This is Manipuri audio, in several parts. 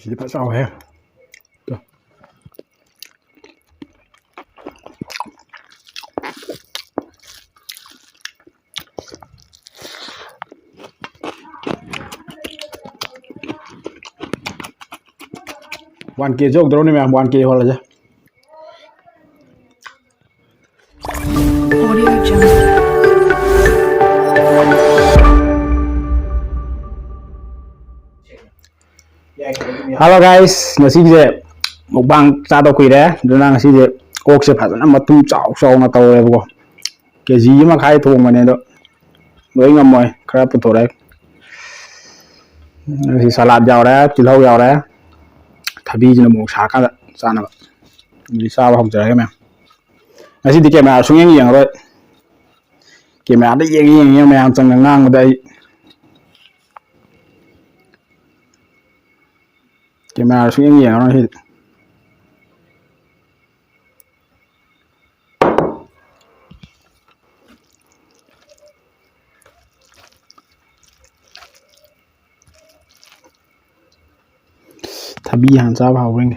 Pisi phải sao hết. One K jog drone में 1K वाला जा. Audio Jungle. Hello guys, ngasize mukbang chado kuire duna ngasize okse phajana matum chaw chaw na tawre bo kg ma khai thong mane do loi ngamoy khara puthore si salad yawre tilhau yawre thabi jina mo sa ka chana ba ni sa ba hok jare me ngasi di camera sung yeng roi camera da yeng me ang chang ngang da camera sung yeng no hi thabi han cha ba haweng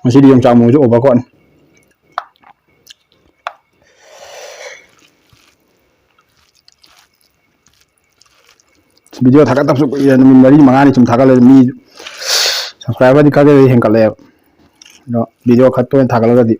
ngasi di yong cha mo ju oba kon video thagat tap su ya min mari mangani chum thagale mi subscriber di kage hengkale no video khatto thagala di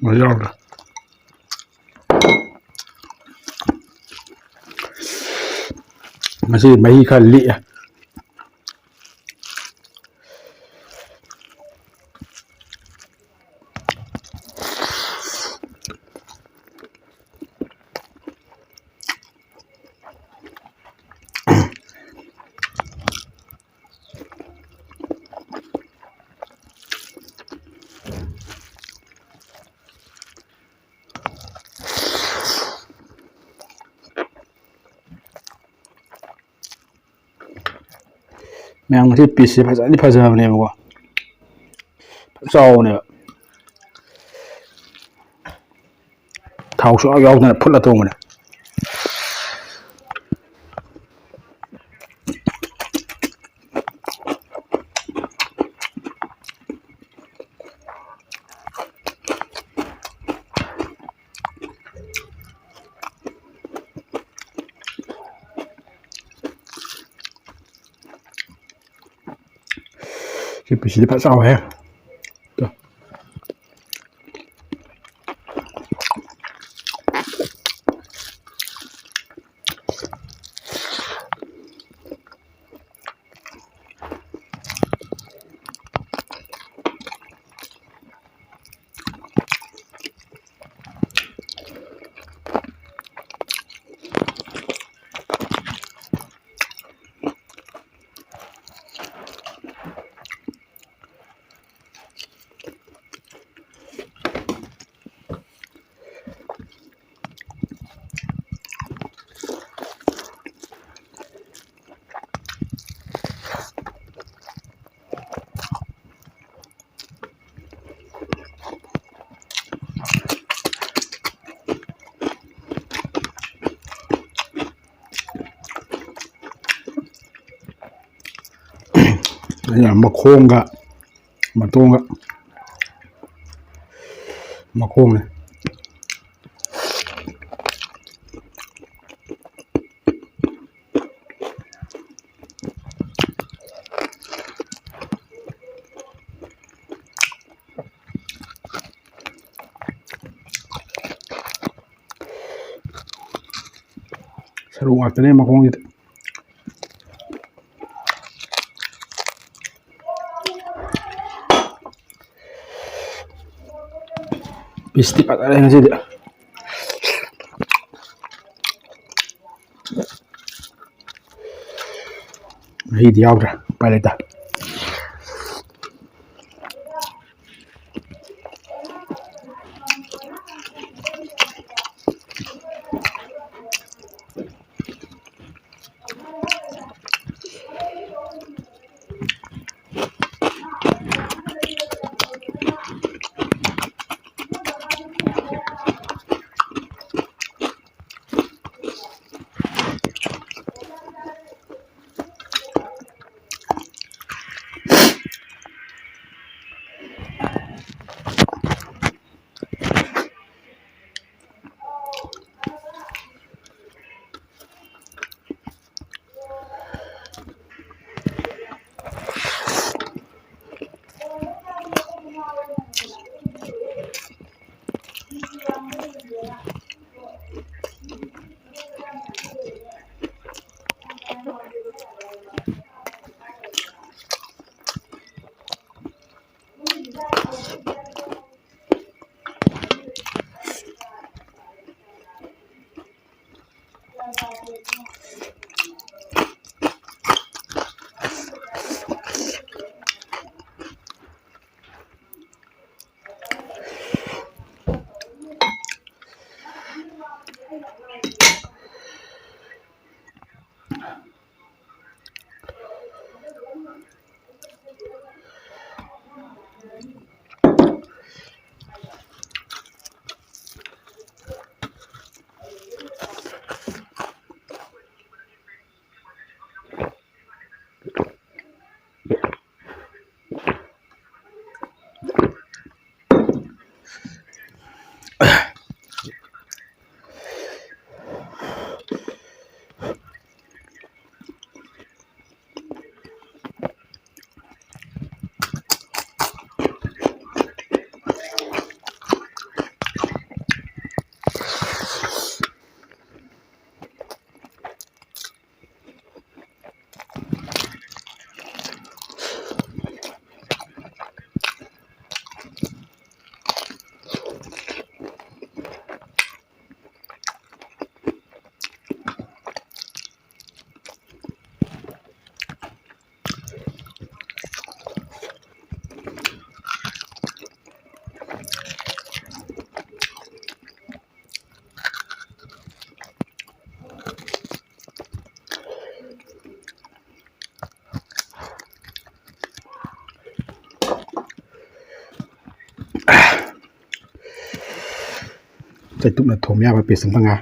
Majalda. Masih mahi kali ya. Mèo thì pisi phải dẫn đi phải giờ này mà sau này thau số gạo này phút là tung này cái pisi phải sau hết. ꯃꯈꯣꯡꯒ ꯃꯇꯣꯡꯒ ꯃꯈꯣꯡꯅꯦ ꯁꯔꯨ ꯉꯥꯛꯇꯅꯦ ꯃꯈꯣꯡꯁꯤꯗ ꯄꯤꯁꯇꯤ ꯐꯖꯔꯦ ꯉꯁꯤꯗꯤ ꯃꯍꯤꯗꯤ ꯌꯥꯎꯗ꯭ꯔꯦ ꯎꯄꯥꯏ ꯂꯩꯇꯦ ꯆꯩꯇꯨꯞꯅ ꯊꯣꯡꯕ ꯌꯥꯕ ꯄꯤꯁ ꯑꯃꯇ ꯉꯥꯏ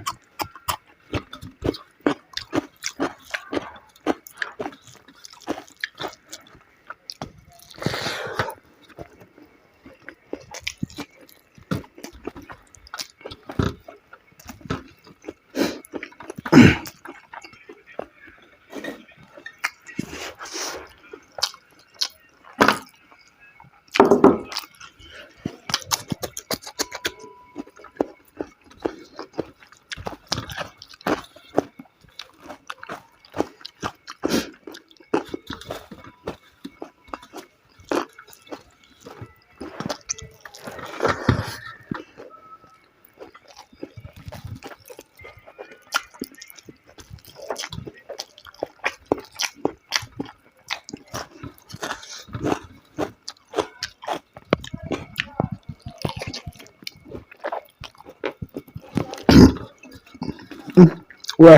ue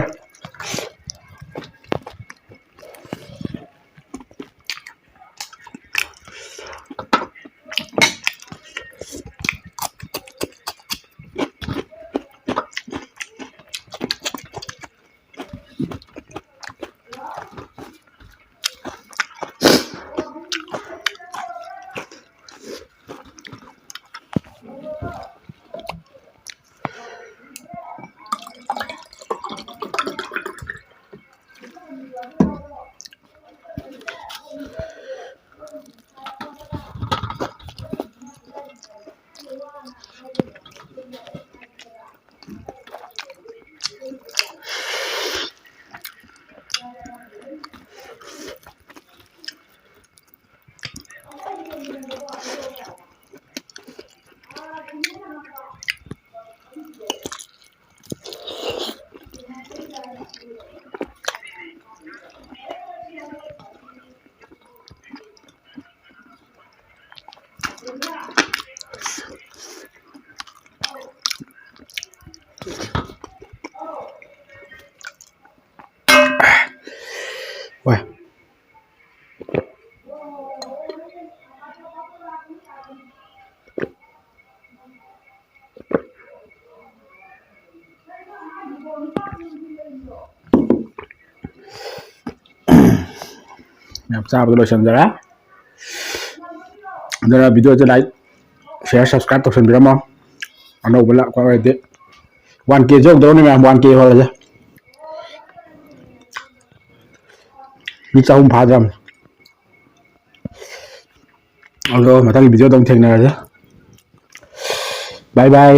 ꯃꯌꯥꯝ ꯆꯥꯕꯗ ꯂꯣꯏꯁꯤꯟꯖꯔꯦ ꯑꯗꯨꯅ ꯚꯤꯗꯤꯑꯣꯁꯦ ꯂꯥꯏꯛ ꯁꯤꯌꯔ ꯁꯕꯁꯀ꯭ꯔꯥꯏꯕ ꯇꯧꯁꯟꯕꯤꯔꯝꯃꯣ ꯑꯅꯧꯕ ꯂꯥꯛꯄ ꯑꯣꯏꯔꯗꯤ 1K ꯌꯧꯗꯧꯔꯕꯅꯤ ꯃꯌꯥꯝ 1K ꯌꯧꯍꯜꯂꯁꯦ ꯃꯤ 300 ꯐꯥꯗ꯭ꯔꯕꯅꯤ ꯑꯗꯣ ꯃꯊꯪꯒꯤ ꯚꯤꯗꯤꯑꯣꯗ ꯑꯃꯨꯛ ꯊꯦꯡꯅꯔꯁꯦ ꯕꯥꯏ ꯕꯥꯏ